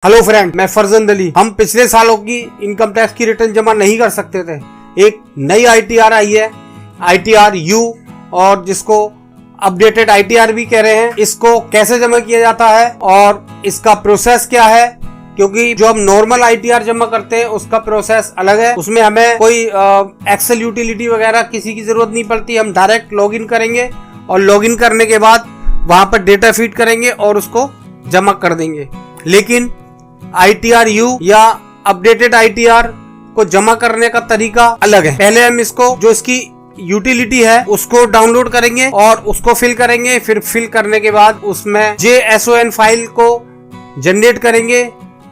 Hello friend, मैं फरजंद अली। हम पिछले सालों की इनकम टैक्स की रिटर्न जमा नहीं कर सकते थे। एक नई ITR आई है, ITR U, और जिसको अपडेटेड ITR भी कह रहे हैं। इसको कैसे जमा किया जाता है और इसका प्रोसेस क्या है, क्योंकि जो हम नॉर्मल ITR जमा करते हैं उसका प्रोसेस अलग है। उसमें हमें कोई एक्सेल यूटिलिटी वगैरह किसी की जरूरत नहीं पड़ती। हम डायरेक्ट लॉगिन करेंगे और लॉगिन करने के बाद वहां पर डेटा फीड करेंगे और उसको जमा कर देंगे। लेकिन ITR U या अपडेटेड ITR को जमा करने का तरीका अलग है। पहले हम इसको, जो इसकी यूटिलिटी है, उसको डाउनलोड करेंगे और उसको फिल करेंगे। फिर फिल करने के बाद उसमें JSON फाइल को जनरेट करेंगे।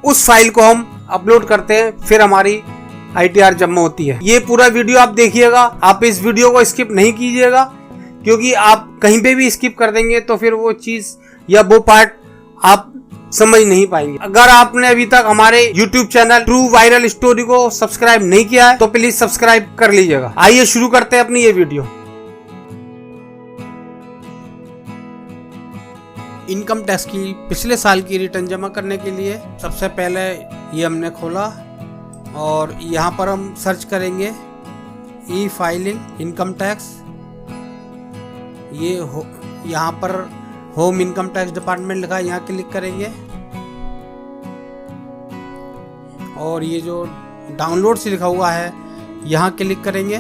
उस फाइल को हम अपलोड करते हैं, फिर हमारी ITR जमा होती है। ये पूरा वीडियो आप देखिएगा। आप इस वीडियो को स्किप नहीं कीजिएगा, क्योंकि आप कहीं पे भी स्किप कर देंगे तो फिर वो चीज या वो पार्ट आप समझ नहीं पाएंगे। अगर आपने अभी तक हमारे YouTube channel true viral story को सब्सक्राइब नहीं किया है तो प्लीज सब्सक्राइब कर लीजिएगा। आइए शुरू करते हैं अपनी ये वीडियो। इनकम टैक्स की पिछले साल की रिटर्न जमा करने के लिए सबसे पहले ये हमने खोला और यहाँ पर हम सर्च करेंगे ई फाइलिंग इनकम टैक्स। ये यहाँ पर होम इनकम टैक्स डिपार्टमेंट लिखा है, यहाँ क्लिक करेंगे और ये जो डाउनलोड से लिखा हुआ है यहाँ क्लिक करेंगे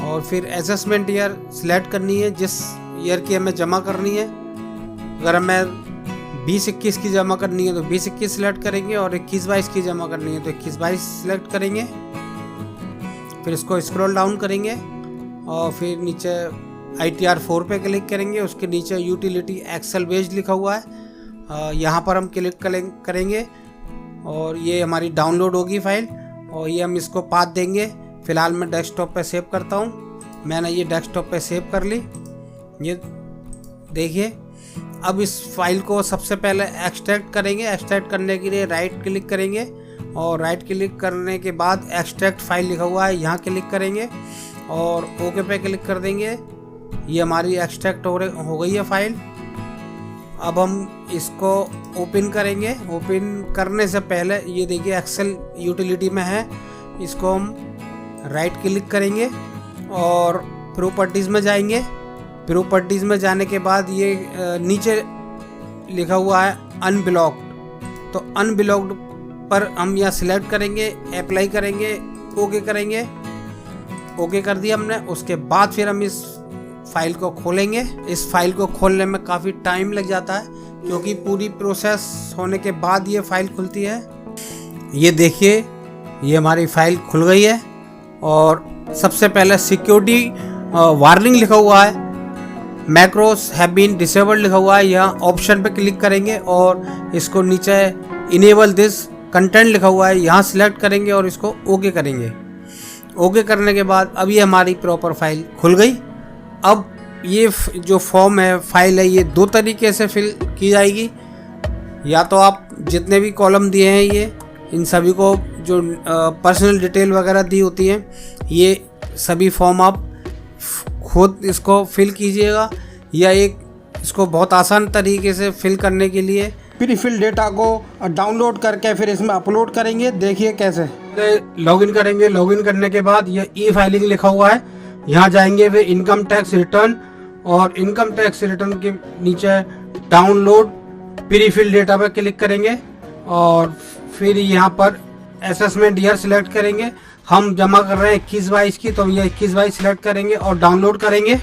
और फिर असेसमेंट ईयर सिलेक्ट करनी है, जिस ईयर की हमें जमा करनी है। अगर हमें 20-21 की जमा करनी है तो 20-21 सिलेक्ट करेंगे और 21-22 की जमा करनी है तो 21-22 सिलेक्ट करेंगे। फिर इसको स्क्रॉल डाउन करेंगे और फिर नीचे ITR 4 पे क्लिक करेंगे। उसके नीचे यूटिलिटी एक्सेल बेस्ड लिखा हुआ है, यहाँ पर हम क्लिक करेंगे और ये हमारी डाउनलोड होगी फाइल और ये हम इसको पाथ देंगे। फ़िलहाल मैं डेस्कटॉप पे सेव करता हूँ। मैंने ये डेस्कटॉप पे सेव कर ली। ये देखिए, अब इस फाइल को सबसे पहले एक्सट्रैक्ट करेंगे। एक्सट्रैक्ट करने के लिए राइट क्लिक करेंगे और राइट क्लिक करने के बाद एक्सट्रैक्ट फाइल लिखा हुआ है, यहाँ क्लिक करेंगे और ओके पे क्लिक कर देंगे। ये हमारी एक्सट्रैक्ट हो गई है फाइल। अब हम इसको ओपन करेंगे। ओपन करने से पहले ये देखिए एक्सेल यूटिलिटी में है, इसको हम राइट क्लिक करेंगे और प्रॉपर्टीज़ में जाएंगे। प्रॉपर्टीज़ में जाने के बाद ये नीचे लिखा हुआ है अनब्लॉक्ड, तो अनब्लॉक्ड पर हम यहाँ सिलेक्ट करेंगे, अप्लाई करेंगे, ओके करेंगे। ओके कर दिया हमने। उसके बाद फिर हम इस फाइल को खोलेंगे। इस फाइल को खोलने में काफ़ी टाइम लग जाता है, क्योंकि पूरी प्रोसेस होने के बाद ये फाइल खुलती है। ये देखिए, ये हमारी फाइल खुल गई है और सबसे पहले सिक्योरिटी वार्निंग लिखा हुआ है, मैक्रोस हैव बीन डिसेबल्ड लिखा हुआ है। यहाँ ऑप्शन पे क्लिक करेंगे और इसको नीचे इनेबल दिस कंटेंट लिखा हुआ है, यहाँ सिलेक्ट करेंगे और इसको ओके करेंगे। ओके करने के बाद अब ये हमारी प्रॉपर फाइल खुल गई। अब ये जो फॉर्म है, फाइल है, ये दो तरीके से फिल की जाएगी। या तो आप जितने भी कॉलम दिए हैं ये, इन सभी को जो पर्सनल डिटेल वगैरह दी होती है, ये सभी फॉर्म आप खुद इसको फिल कीजिएगा, या एक इसको बहुत आसान तरीके से फिल करने के लिए प्री फिल डेटा को डाउनलोड करके फिर इसमें अपलोड करेंगे। देखिए कैसे। लॉगिन करेंगे। लॉगिन करने के बाद ये ई फाइलिंग लिखा हुआ है, यहाँ जाएंगे वे इनकम टैक्स रिटर्न और इनकम टैक्स रिटर्न के नीचे डाउनलोड प्री फिल डेटा पर क्लिक करेंगे और फिर यहाँ पर असेसमेंट ईयर सिलेक्ट करेंगे। हम जमा कर रहे हैं 21-22 की, तो ये 21-22 सिलेक्ट करेंगे और डाउनलोड करेंगे।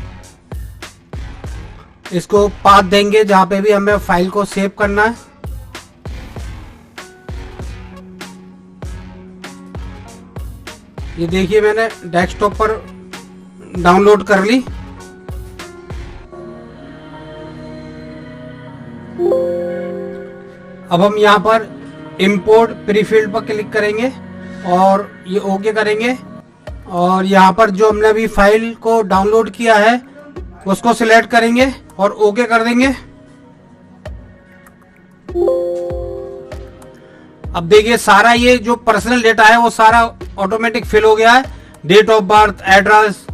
इसको पाथ देंगे जहाँ पे भी हमें फाइल को सेव करना है। ये देखिए, मैंने डेस्कटॉप पर डाउनलोड कर ली। अब हम यहाँ पर इंपोर्ट प्रीफिल्ड पर क्लिक करेंगे और ये ओके करेंगे और यहाँ पर जो हमने अभी फाइल को डाउनलोड किया है उसको सिलेक्ट करेंगे और ओके कर देंगे। अब देखिए, सारा ये जो पर्सनल डेटा है वो सारा ऑटोमेटिक फिल हो गया है। डेट ऑफ बर्थ, एड्रेस,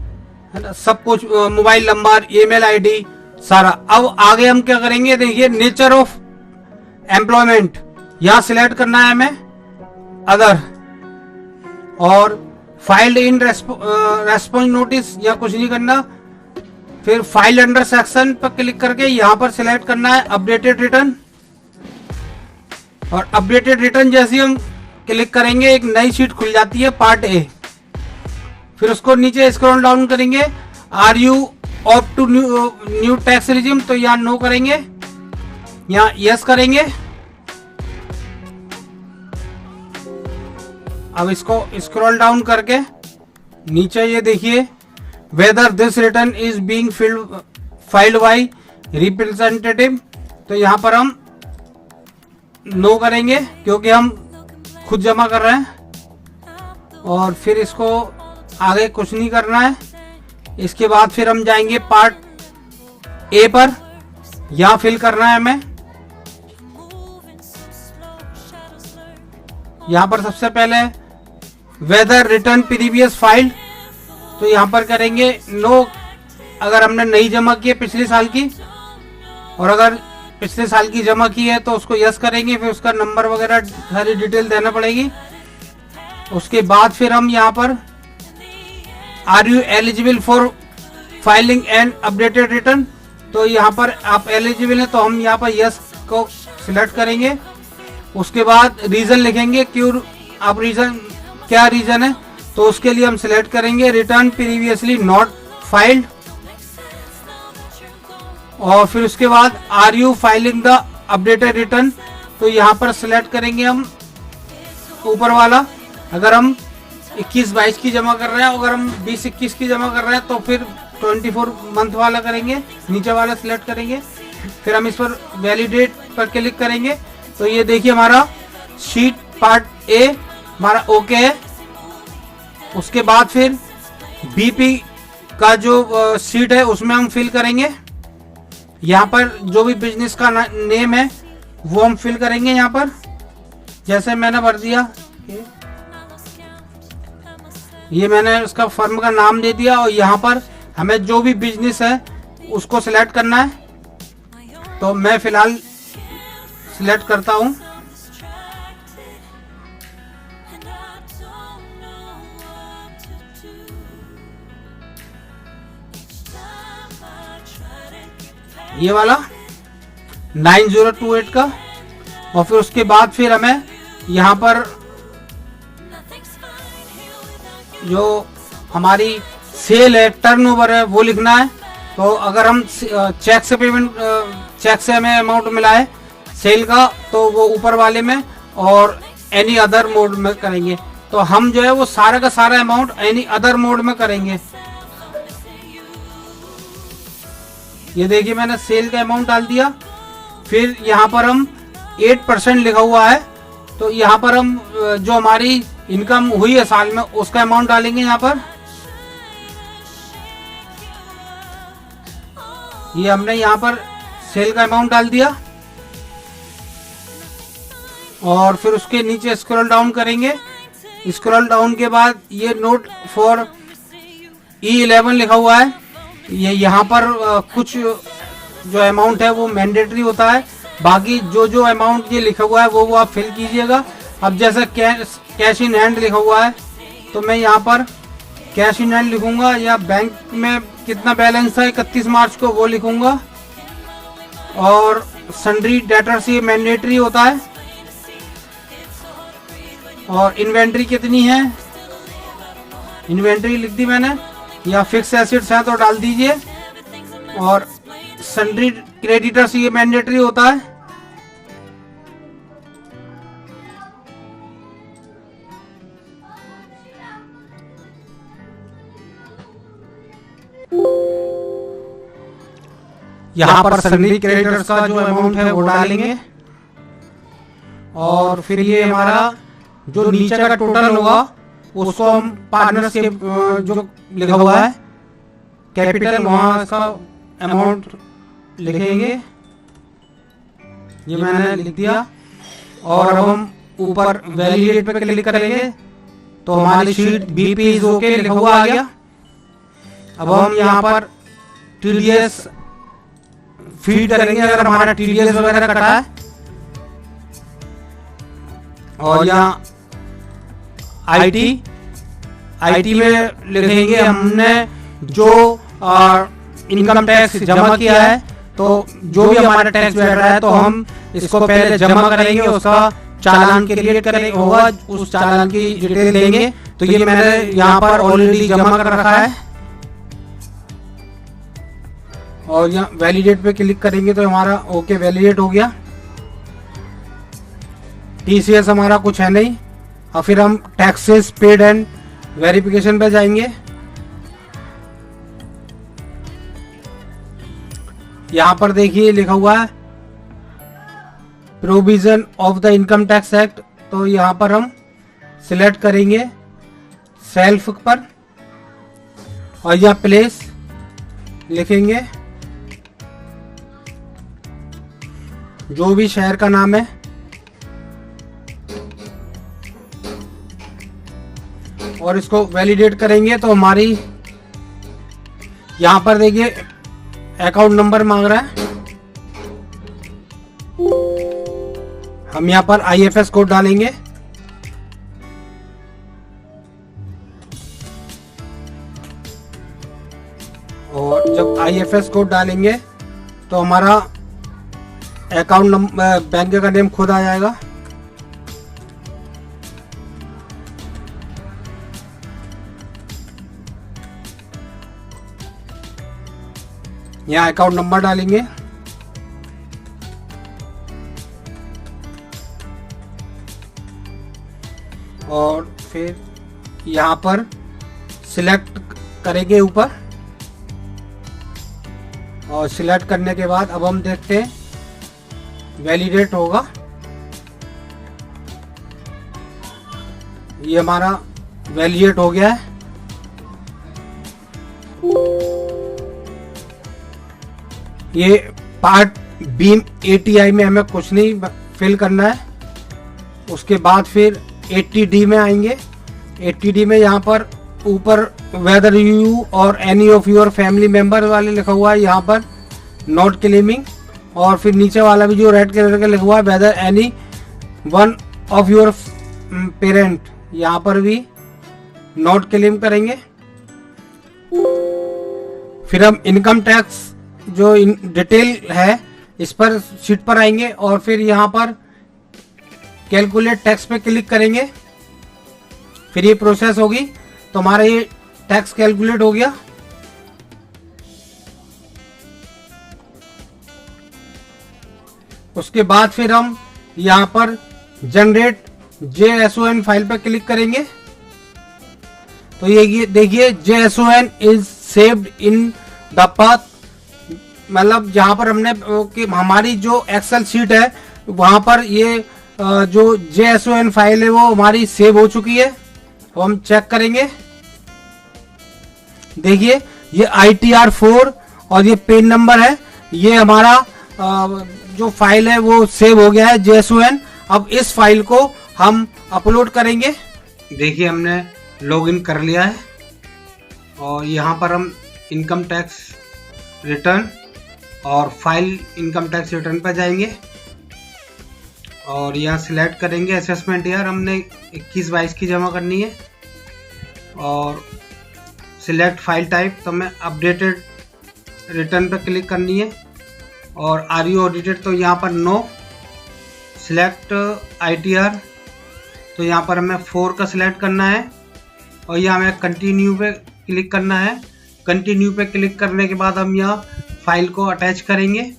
सब कुछ, मोबाइल नंबर, ईमेल आईडी, सारा। अब आगे हम क्या करेंगे, देखिए नेचर ऑफ एम्प्लॉयमेंट, यहाँ सिलेक्ट करना है हमें अदर, और फाइल्ड इन रेस्पॉन्स नोटिस या कुछ नहीं करना। फिर फाइल अंडर सेक्शन पर क्लिक करके यहाँ पर सिलेक्ट करना है अपडेटेड रिटर्न, और अपडेटेड रिटर्न जैसे हम क्लिक करेंगे एक नई शीट खुल जाती है पार्ट ए। फिर उसको नीचे स्क्रॉल डाउन करेंगे, are you opt to new tax regime, तो यहाँ नो करेंगे, यहाँ यस करेंगे। अब इसको स्क्रॉल डाउन करके नीचे ये देखिए, whether this return is being filed by representative, तो यहाँ पर हम नो करेंगे क्योंकि हम खुद जमा कर रहे हैं। और फिर इसको आगे कुछ नहीं करना है। इसके बाद फिर हम जाएंगे पार्ट ए पर, यहाँ फिल करना है हमें। यहाँ पर सबसे पहले वेदर रिटर्न प्रीवियस फाइल्ड, तो यहाँ पर करेंगे नो अगर हमने नहीं जमा की है पिछले साल की, और अगर पिछले साल की जमा की है तो उसको यस करेंगे। फिर उसका नंबर वगैरह सारी डिटेल देना पड़ेगी। उसके बाद फिर हम यहाँ पर are you eligible for filing and updated return, तो यहाँ पर आप एलिजिबल हैं तो हम यहाँ पर यस को सिलेक्ट करेंगे। उसके बाद रीजन लिखेंगे, क्यों आप रीजन क्या रीजन है, तो उसके लिए हम सिलेक्ट करेंगे रिटर्न प्रीवियसली नॉट फाइल्ड। और फिर उसके बाद are you filing the updated return, तो यहाँ पर सिलेक्ट करेंगे हम ऊपर वाला। अगर हम 21-22 की जमा कर रहे हैं, अगर हम 20-21 की जमा कर रहे हैं तो फिर 24 मंथ वाला करेंगे, नीचे वाला सिलेक्ट करेंगे। फिर हम इस पर वैलिडेट पर क्लिक करेंगे, तो ये देखिए हमारा शीट पार्ट ए हमारा ओके है। उसके बाद फिर बीपी का जो शीट है उसमें हम फिल करेंगे। यहाँ पर जो भी बिजनेस का नेम है वो हम फिल करेंगे। यहाँ पर जैसे मैंने भर दिया, ये मैंने उसका फर्म का नाम दे दिया, और यहाँ पर हमें जो भी बिजनेस है उसको सिलेक्ट करना है, तो मैं फिलहाल सिलेक्ट करता हूँ। ये वाला 9028 का। और फिर उसके बाद फिर हमें यहाँ पर जो हमारी सेल है, टर्नओवर है, वो लिखना है। तो अगर हम चेक से पेमेंट, चेक से हमें अमाउंट मिला है सेल का, तो वो ऊपर वाले में, और एनी अदर मोड में करेंगे। तो हम जो है वो सारा का सारा अमाउंट एनी अदर मोड में करेंगे। ये देखिए मैंने सेल का अमाउंट डाल दिया। फिर यहाँ पर हम 8% लिखा हुआ है, तो यहाँ पर हम जो हमारी इनकम हुई है साल में उसका अमाउंट डालेंगे। यहाँ पर ये हमने यहाँ पर सेल का अमाउंट डाल दिया, और फिर उसके नीचे स्क्रॉल डाउन करेंगे। स्क्रॉल डाउन के बाद ये नोट फॉर E11 लिखा हुआ है। ये यहाँ पर कुछ जो अमाउंट है वो मैंडेटरी होता है, बाकी जो अमाउंट ये लिखा हुआ है वो आप फिल कीजिएगा। अब जैसे कैश इन हैंड लिखा हुआ है, तो मैं यहाँ पर कैश इन हैंड लिखूंगा, या बैंक में कितना बैलेंस है 31 मार्च को वो लिखूंगा। और सन्ड्री डेटर्स ये मैंडेटरी होता है। और इन्वेंट्री कितनी है, इन्वेंट्री लिख दी मैंने, या फिक्स एसेट्स है तो डाल दीजिए। और सन्ड्री क्रेडिटर्स ये मैंडेटरी होता है। यहाँ पर सन्ड्री क्रेडिटर्स का जो अमाउंट है वो डालेंगे। और फिर ये हमारा जो नीचे का टोटल होगा उसको हम पार्टनर्स के जो लिखा हुआ है कैपिटल, वहां इसका अमाउंट लिखेंगे। ये मैंने लिख दिया। और अब हम ऊपर वैलिडेट पे क्लिक करेंगे, तो हमारी शीट बीपी इज ओके लिखा हुआ आ गया। अब हम यहाँ पर टीडीएस फीड करेंगे, अगर हमारा टीडीएस वगैरह कटा है और यहाँ आईटी में लिखेंगे हमने जो इनकम टैक्स जमा किया है। तो जो भी हमारा टैक्स बैठ रहा है तो हम इसको पहले जमा करेंगे, उसका चालान क्रिएट करेंगे होगा, उस चालान की डिटेल देंगे। तो ये मैंने यहाँ पर ऑलरेडी जमा कर रखा है और यहाँ वैलिडेट पे क्लिक करेंगे तो हमारा ओके वैलिडेट हो गया। टीसीएस हमारा कुछ है नहीं। और फिर हम टैक्सेस पेड एंड वेरिफिकेशन पे जाएंगे। यहाँ पर देखिए लिखा हुआ है provision of the income tax act. तो यहाँ पर हम सिलेक्ट करेंगे सेल्फ पर और यहाँ प्लेस लिखेंगे जो भी शहर का नाम है और इसको वैलिडेट करेंगे। तो हमारी यहाँ पर देखिए अकाउंट नंबर मांग रहा है, हम यहाँ पर आईएफएस कोड डालेंगे और जब आईएफएस कोड डालेंगे तो हमारा अकाउंट नंबर बैंक का नेम खुद आ जाएगा। यहाँ अकाउंट नंबर डालेंगे और फिर यहाँ पर सिलेक्ट करेंगे ऊपर और सिलेक्ट करने के बाद अब हम देखते हैं वैलिडेट होगा। ये हमारा वैलिडेट हो गया है। ये पार्ट बीम एटीआई में हमें कुछ नहीं फिल करना है। उसके बाद फिर 80D में आएंगे। 80D में यहाँ पर ऊपर वेदर यू और any of your family member वाले लिखा हुआ है, यहाँ पर नॉट क्लेमिंग। और फिर नीचे वाला भी जो रेड कलर का लिखा हुआ है whether any one of your parent, यहाँ पर भी नॉट क्लेम करेंगे। फिर हम इनकम टैक्स जो डिटेल है इस पर शीट पर आएंगे और फिर यहाँ पर कैलकुलेट टैक्स पे क्लिक करेंगे। फिर ये प्रोसेस होगी तो हमारा ये टैक्स कैलकुलेट हो गया। उसके बाद फिर हम यहाँ पर जनरेट JSON फाइल पर क्लिक करेंगे। तो ये देखिए JSON is saved in the path, मतलब जहां पर हमने कि हमारी जो एक्सेल शीट है वहां पर ये जो JSON फाइल है वो हमारी सेव हो चुकी है। तो हम चेक करेंगे, देखिए ये ITR 4 और ये पेन नंबर है, ये हमारा जो फाइल है वो सेव हो गया है JSON। अब इस फाइल को हम अपलोड करेंगे। देखिए हमने लॉगिन कर लिया है और यहाँ पर हम इनकम टैक्स रिटर्न और फाइल इनकम टैक्स रिटर्न पर जाएंगे और यहाँ सिलेक्ट करेंगे असेसमेंट ईयर, हमने 21-22 की जमा करनी है। और सिलेक्ट फाइल टाइप, तो मैं अपडेटेड रिटर्न पर क्लिक करनी है। और आर यू ऑडिटेड, तो यहाँ पर नो। सिलेक्ट ITR, तो यहाँ पर हमें 4 का सिलेक्ट करना है और यहाँ हमें कंटिन्यू पे क्लिक करना है। कंटिन्यू पे क्लिक करने के बाद हम यहाँ फाइल को अटैच करेंगे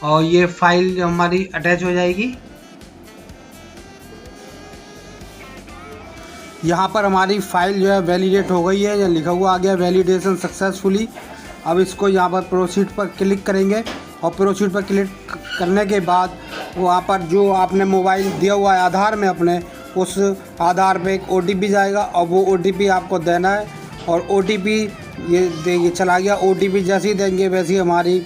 और ये फाइल जो हमारी अटैच हो जाएगी। यहाँ पर हमारी फाइल जो है वैलिडेट हो गई है, या लिखा हुआ आ गया वैलिडेशन सक्सेसफुली। अब इसको यहाँ पर प्रोसीड पर क्लिक करेंगे और प्रोसीड पर क्लिक करने के बाद वहाँ पर जो आपने मोबाइल दिया हुआ है आधार में अपने, उस आधार पे एक OTP जाएगा और वो OTP आपको देना है। और OTP ये देखिए चला गया। OTP जैसे ही देंगे वैसे ही हमारी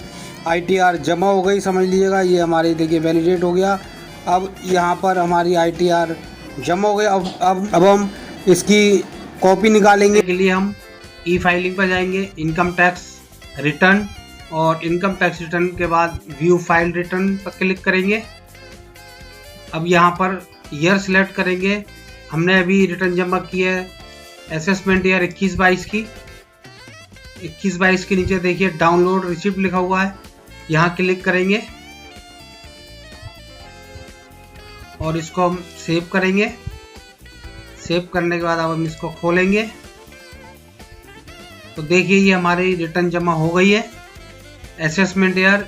ITR जमा हो गई, समझ लीजिएगा। ये हमारी देखिए वैलिडेट हो गया। अब यहाँ पर हमारी ITR जमा हो गई। अब हम इसकी कॉपी निकालेंगे के लिए हम ई फाइलिंग पर जाएंगे, इनकम टैक्स रिटर्न और इनकम टैक्स रिटर्न के बाद व्यू फाइल रिटर्न पर क्लिक करेंगे। अब यहाँ पर ईयर सिलेक्ट करेंगे। हमने अभी रिटर्न जमा की है असेसमेंट ईयर 21-22 की। 21-22 के नीचे देखिए डाउनलोड रिसिप्ट लिखा हुआ है, यहाँ क्लिक करेंगे और इसको हम सेव करेंगे। सेव करने के बाद अब हम इसको खोलेंगे तो देखिए ये हमारी रिटर्न जमा हो गई है असेसमेंट ईयर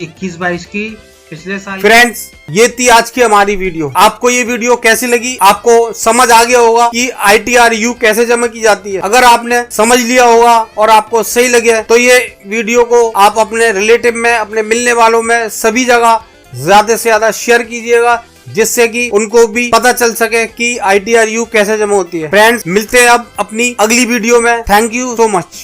21-22 की पिछले साल। फ्रेंड्स, ये थी आज की हमारी वीडियो। आपको ये वीडियो कैसी लगी? आपको समझ आ गया होगा कि ITRU कैसे जमा की जाती है। अगर आपने समझ लिया होगा और आपको सही लगे तो ये वीडियो को आप अपने रिलेटिव में, अपने मिलने वालों में, सभी जगह ज्यादा से ज्यादा शेयर कीजिएगा, जिससे कि उनको भी पता चल सके कि ITRU कैसे जमा होती है। फ्रेंड्स, मिलते हैं अब अपनी अगली वीडियो में। Thank you so much.